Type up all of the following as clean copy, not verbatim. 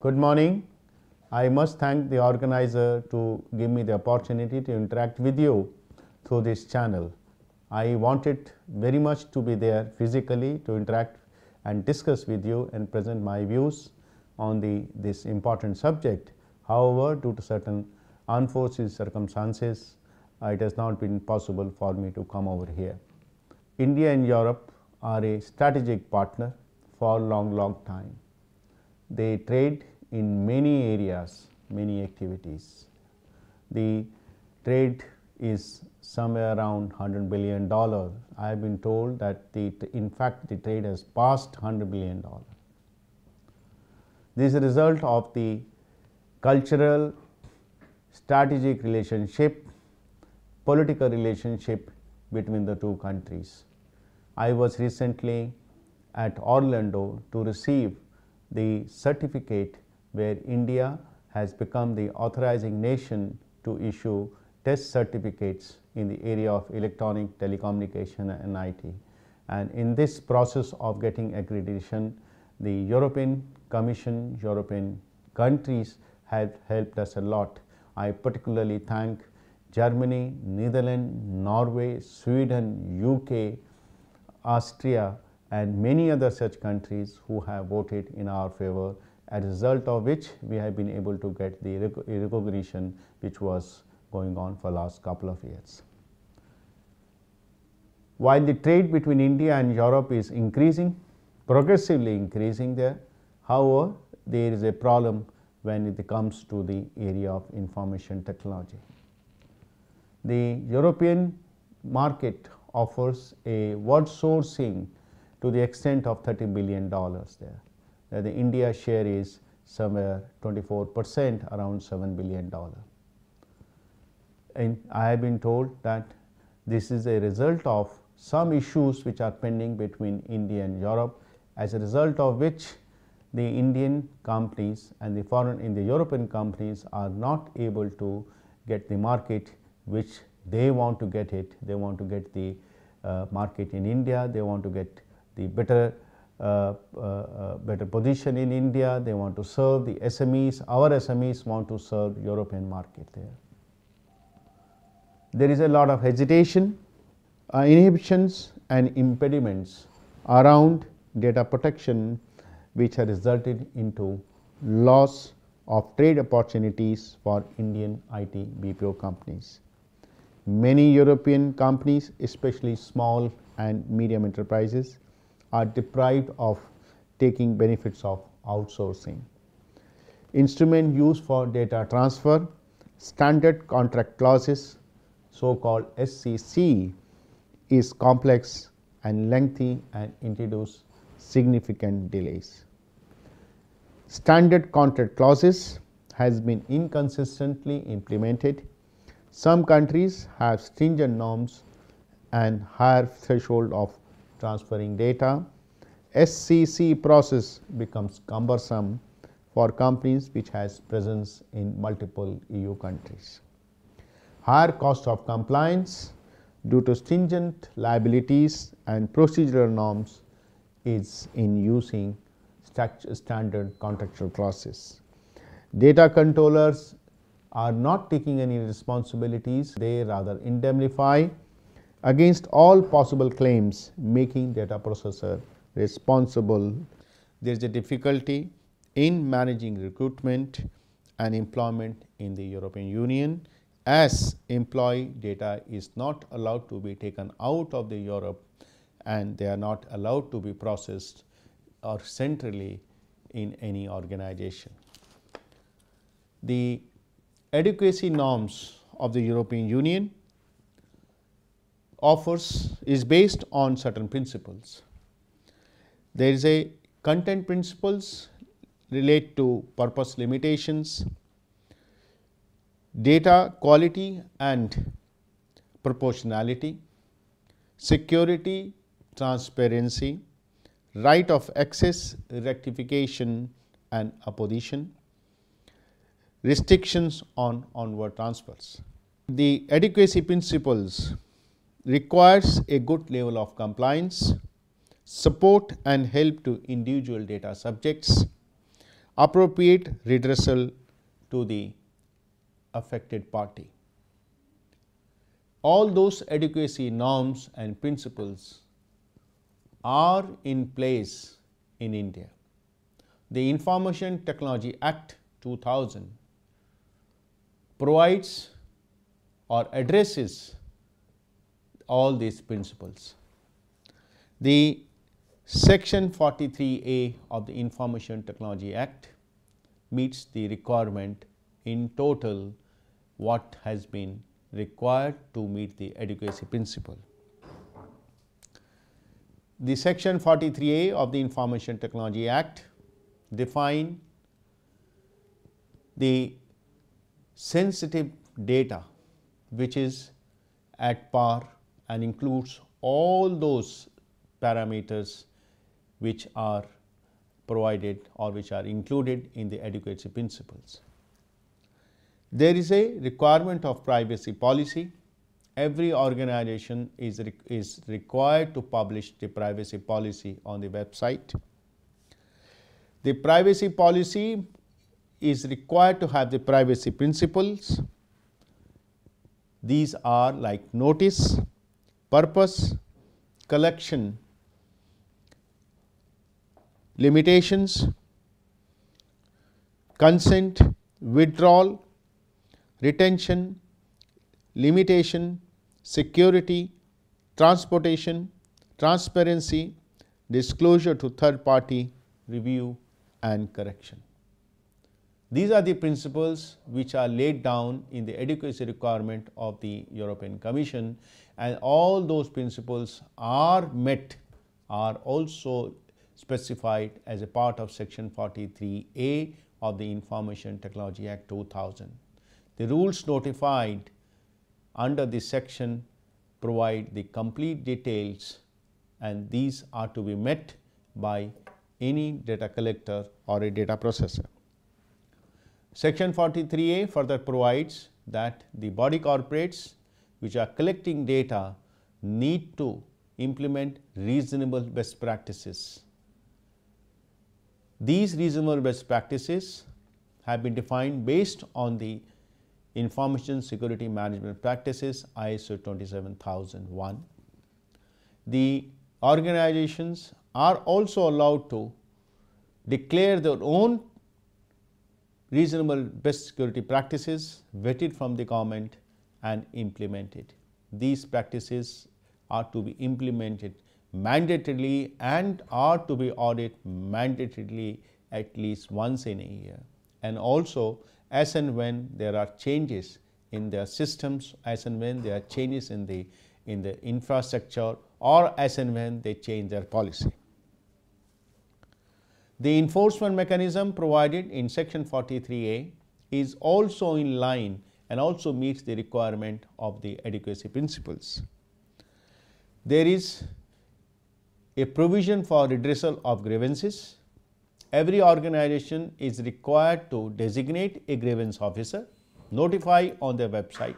Good morning. I must thank the organizer to give me the opportunity to interact with you through this channel. I wanted very much to be there physically to interact and discuss with you and present my views on this important subject. However, due to certain unforeseen circumstances, it has not been possible for me to come over here. India and Europe are a strategic partner for a long time. They trade in many areas, many activities. The trade is somewhere around $100 billion. I have been told that in fact the trade has passed $100 billion. This is a result of the cultural, strategic relationship, political relationship between the two countries. I was recently at Orlando to receive the certificate where India has become the authorizing nation to issue test certificates in the area of electronic telecommunication and IT. And in this process of getting accreditation, the European Commission, European countries have helped us a lot. I particularly thank Germany, Netherlands, Norway, Sweden, UK, Austria and many other such countries who have voted in our favor, as a result of which we have been able to get the recognition which was going on for last couple of years. While the trade between India and Europe is increasing, progressively increasing there, however, there is a problem when it comes to the area of information technology. The European market offers a word sourcing to the extent of $30 billion there. The India share is somewhere 24%, around $7 billion. And I have been told that this is a result of some issues which are pending between India and Europe, as a result of which the Indian companies and the European companies are not able to get the market which they want to get it. They want to get the market in India, they want to get the better position in India, they want to serve the SMEs, our SMEs want to serve European market there. There is a lot of hesitation, inhibitions and impediments around data protection which have resulted into loss of trade opportunities for Indian IT BPO companies. Many European companies, especially small and medium enterprises, are deprived of taking benefits of outsourcing. Instrument used for data transfer, standard contract clauses, so called SCC, is complex and lengthy and introduce significant delays. Standard contract clauses has been inconsistently implemented. Some countries have stringent norms and higher threshold of transferring data. SCC process becomes cumbersome for companies which has presence in multiple EU countries. Higher cost of compliance due to stringent liabilities and procedural norms is in using standard contractual clauses. Data controllers are not taking any responsibilities, they rather indemnify against all possible claims, making data processor responsible. There is a difficulty in managing recruitment and employment in the European Union, as employee data is not allowed to be taken out of the Europe and they are not allowed to be processed or centrally in any organization. The adequacy norms of the European Union is based on certain principles. There is a content principles relate to purpose limitations, data quality and proportionality, security, transparency, right of access, rectification and opposition, restrictions on onward transfers. The adequacy principles requires a good level of compliance, support and help to individual data subjects, appropriate redressal to the affected party. All those adequacy norms and principles are in place in India. The Information Technology Act 2000 provides or addresses all these principles. The Section 43A of the Information Technology Act meets the requirement in total what has been required to meet the adequacy principle. The Section 43A of the Information Technology Act define the sensitive data which is at par and includes all those parameters which are provided or which are included in the adequacy principles. There is a requirement of privacy policy. Every organization is required to publish the privacy policy on the website. The privacy policy is required to have the privacy principles. These are like notice, purpose, collection, limitations, consent, withdrawal, retention, limitation, security, transportation, transparency, disclosure to third party, review and correction. These are the principles which are laid down in the adequacy requirement of the European Commission, and all those principles are met, are also specified as a part of Section 43A of the Information Technology Act 2000. The rules notified under this section provide the complete details, and these are to be met by any data collector or a data processor. Section 43A further provides that the body corporates which are collecting data need to implement reasonable best practices. These reasonable best practices have been defined based on the Information Security Management Practices ISO 27001. The organizations are also allowed to declare their own reasonable best security practices vetted from the government and implemented. These practices are to be implemented mandatorily and are to be audited mandatorily at least once in a year, and also as and when there are changes in their systems, as and when there are changes in the infrastructure, or as and when they change their policy. The enforcement mechanism provided in Section 43A is also in line and also meets the requirement of the adequacy principles. There is a provision for redressal of grievances. Every organization is required to designate a grievance officer, notify on their website,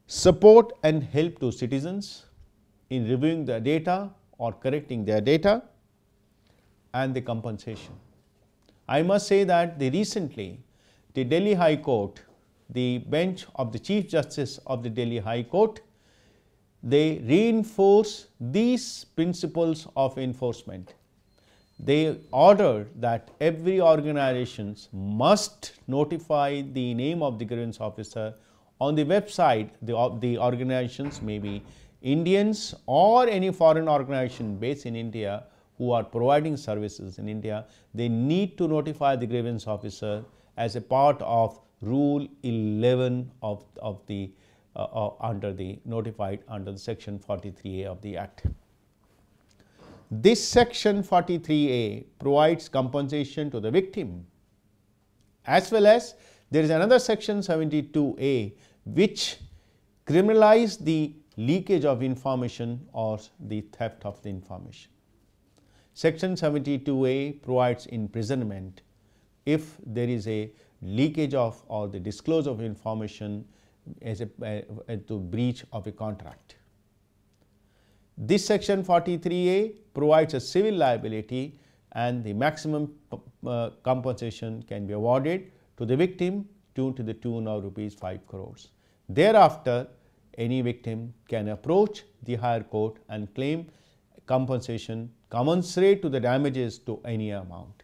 support and help to citizens in reviewing their data or correcting their data, and the compensation. I must say that recently the Delhi High Court, the bench of the Chief Justice of the Delhi High Court, they reinforce these principles of enforcement. They order that every organization must notify the name of the grievance officer on the website. The organizations may be Indians or any foreign organization based in India who are providing services in India. They need to notify the grievance officer as a part of Rule 11 of the under the notified under the Section 43A of the Act. This Section 43A provides compensation to the victim, as well as there is another Section 72A which criminalizes the leakage of information or the theft of the information. Section 72A provides imprisonment if there is a leakage of or the disclosure of information as to breach of a contract. This Section 43A provides a civil liability and the maximum compensation can be awarded to the victim to the tune of rupees 5 crores. Thereafter, any victim can approach the higher court and claim compensation commensurate to the damages to any amount.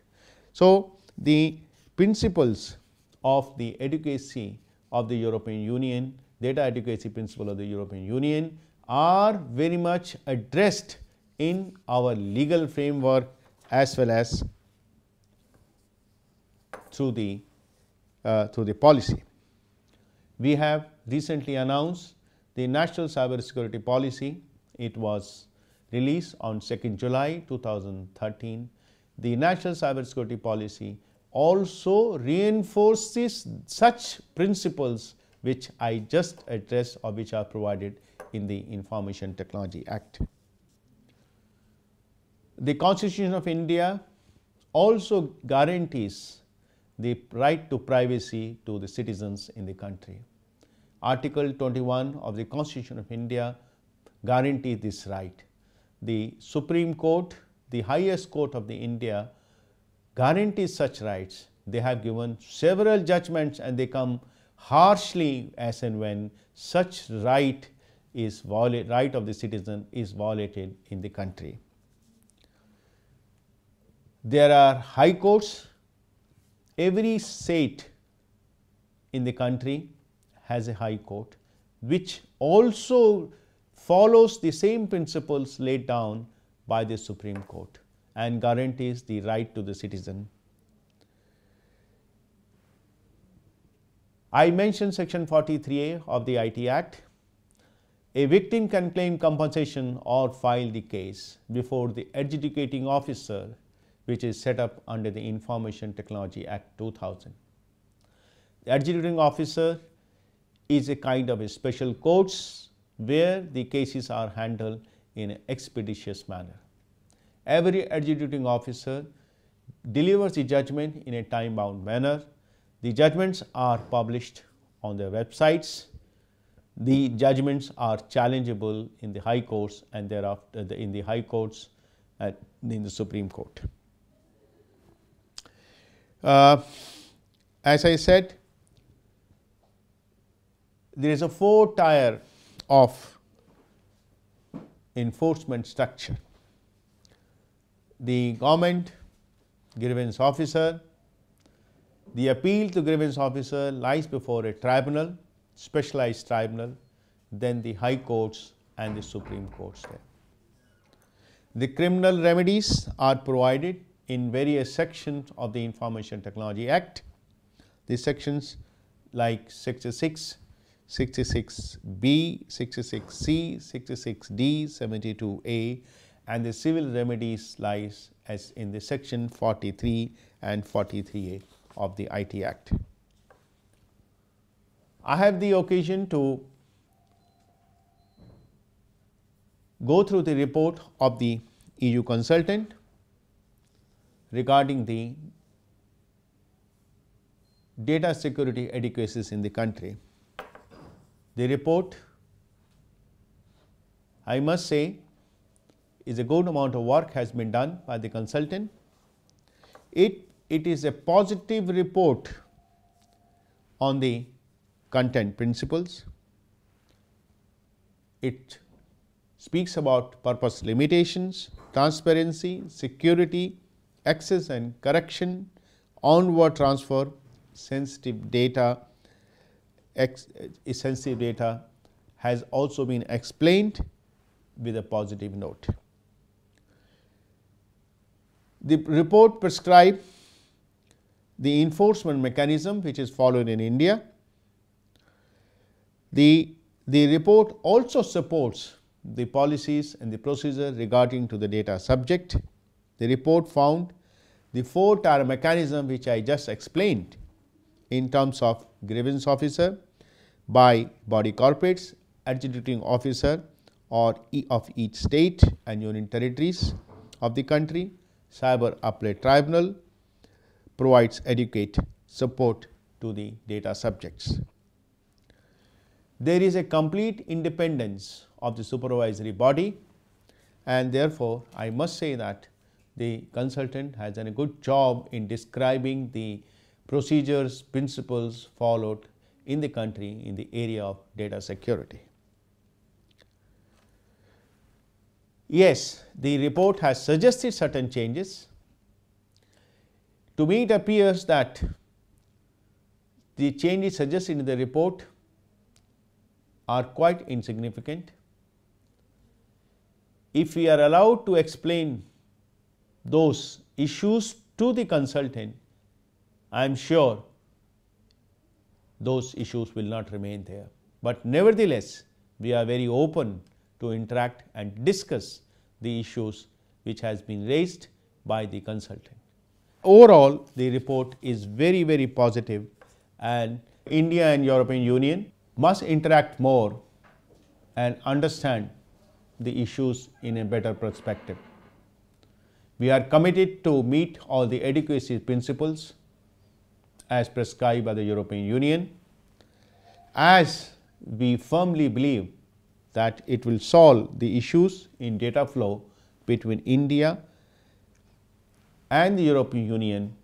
So, the principles of the adequacy of the European Union, data adequacy principle of the European Union are very much addressed in our legal framework as well as through the policy. We have recently announced the National Cyber Security Policy. It was released on 2nd July 2013. The National Cyber Security Policy also reinforces such principles which I just addressed or which are provided in the Information Technology Act. The Constitution of India also guarantees the right to privacy to the citizens in the country. Article 21 of the Constitution of India guarantees this right. The Supreme Court, the highest court of the India, guarantees such rights. They have given several judgments and they come harshly as and when such right of the citizen is violated in the country. There are high courts. Every state in the country has a high court which also follows the same principles laid down by the Supreme Court and guarantees the right to the citizen. I mentioned section 43A of the IT Act. A victim can claim compensation or file the case before the adjudicating officer, which is set up under the Information Technology Act 2000. The adjudicating officer is a kind of a special courts where the cases are handled in an expeditious manner. Every adjudicating officer delivers the judgment in a time-bound manner. The judgments are published on their websites. The judgments are challengeable in the high courts and thereafter in the high courts and in the Supreme Court. As I said, there is a 4-tier of enforcement structure. The government grievance officer, the appeal to grievance officer lies before a tribunal, specialized tribunal, then the high courts and the Supreme Courts there. The criminal remedies are provided in various sections of the Information Technology Act. The sections like 66, 66B, 66C, 66D, 72A, and the civil remedies lies as in the section 43 and 43A of the IT Act. I have the occasion to go through the report of the EU consultant regarding the data security adequacies in the country. The report, I must say, is a good amount of work has been done by the consultant. It is a positive report on the content principles. It speaks about purpose limitations, transparency, security, access and correction, onward transfer, sensitive data. Sensitive data has also been explained with a positive note. The report prescribes the enforcement mechanism which is followed in India. The report also supports the policies and the procedure regarding to the data subject. The report found the 4-tier mechanism which I just explained in terms of grievance officer, by body corporates, adjudicating officer or of each state and union territories of the country, cyber appellate tribunal provides adequate support to the data subjects. There is a complete independence of the supervisory body, and therefore, I must say that the consultant has done a good job in describing the procedures, principles followed in the country in the area of data security. Yes, the report has suggested certain changes. To me, it appears that the changes suggested in the report are quite insignificant. If we are allowed to explain those issues to the consultant, I am sure those issues will not remain there. But nevertheless, we are very open to interact and discuss the issues which has been raised by the consultant. Overall, the report is very, very positive, and India and European Union must interact more and understand the issues in a better perspective. We are committed to meet all the adequacy principles as prescribed by the European Union, as we firmly believe that it will solve the issues in data flow between India and the European Union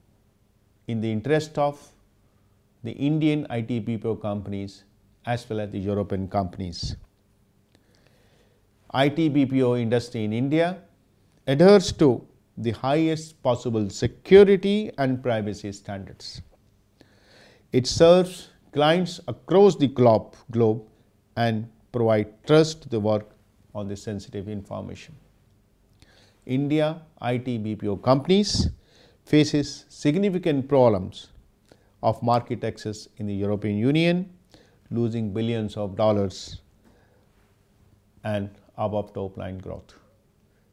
in the interest of the Indian IT BPO companies as well as the European companies. IT BPO industry in India adheres to the highest possible security and privacy standards. It serves clients across the globe and provide trust to the work on the sensitive information. India IT BPO companies faces significant problems of market access in the European Union, losing billions of dollars and above top line growth.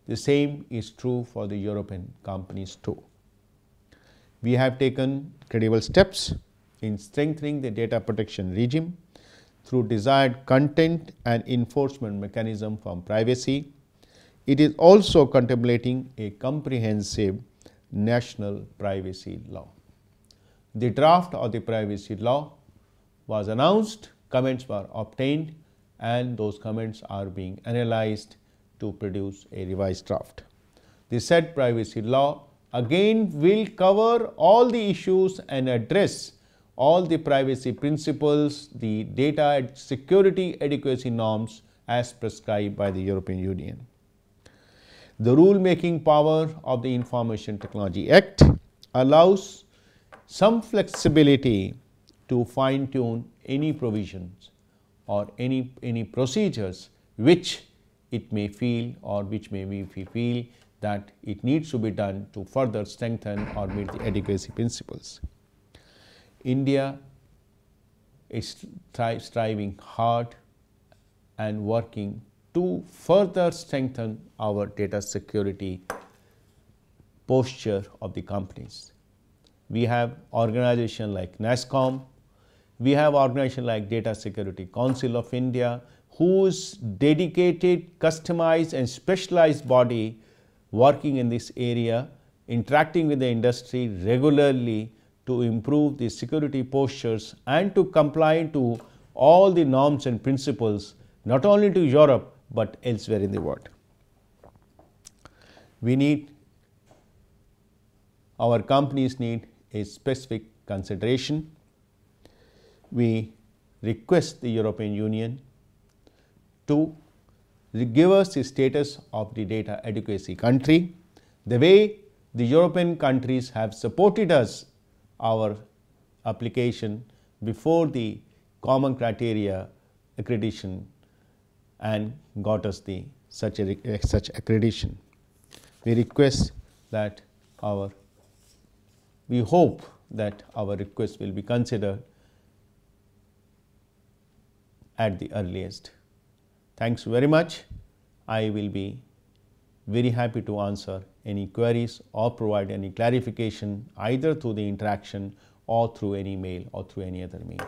The same is true for the European companies too. We have taken credible steps in strengthening the data protection regime through desired content and enforcement mechanism from privacy. It is also contemplating a comprehensive national privacy law. The draft of the privacy law was announced, comments were obtained, and those comments are being analyzed to produce a revised draft. The said privacy law again will cover all the issues and address all the privacy principles, the data security adequacy norms as prescribed by the European Union. The rule-making power of the Information Technology Act allows some flexibility to fine-tune any provisions or any procedures which it may feel or which may we feel that it needs to be done to further strengthen or meet the adequacy principles. India is striving hard and working to further strengthen our data security posture of the companies. We have organizations like NASSCOM, we have organizations like Data Security Council of India, whose dedicated, customized and specialized body working in this area, interacting with the industry regularly to improve the security postures and to comply to all the norms and principles, not only to Europe but elsewhere in the world. Our companies need a specific consideration. We request the European Union to give us the status of the data adequacy country, the way the European countries have supported us, our application before the common criteria accreditation and got us the such accreditation. We request that we hope that our request will be considered at the earliest. Thanks very much. I will be very happy to answer any queries or provide any clarification either through the interaction or through any mail or through any other means.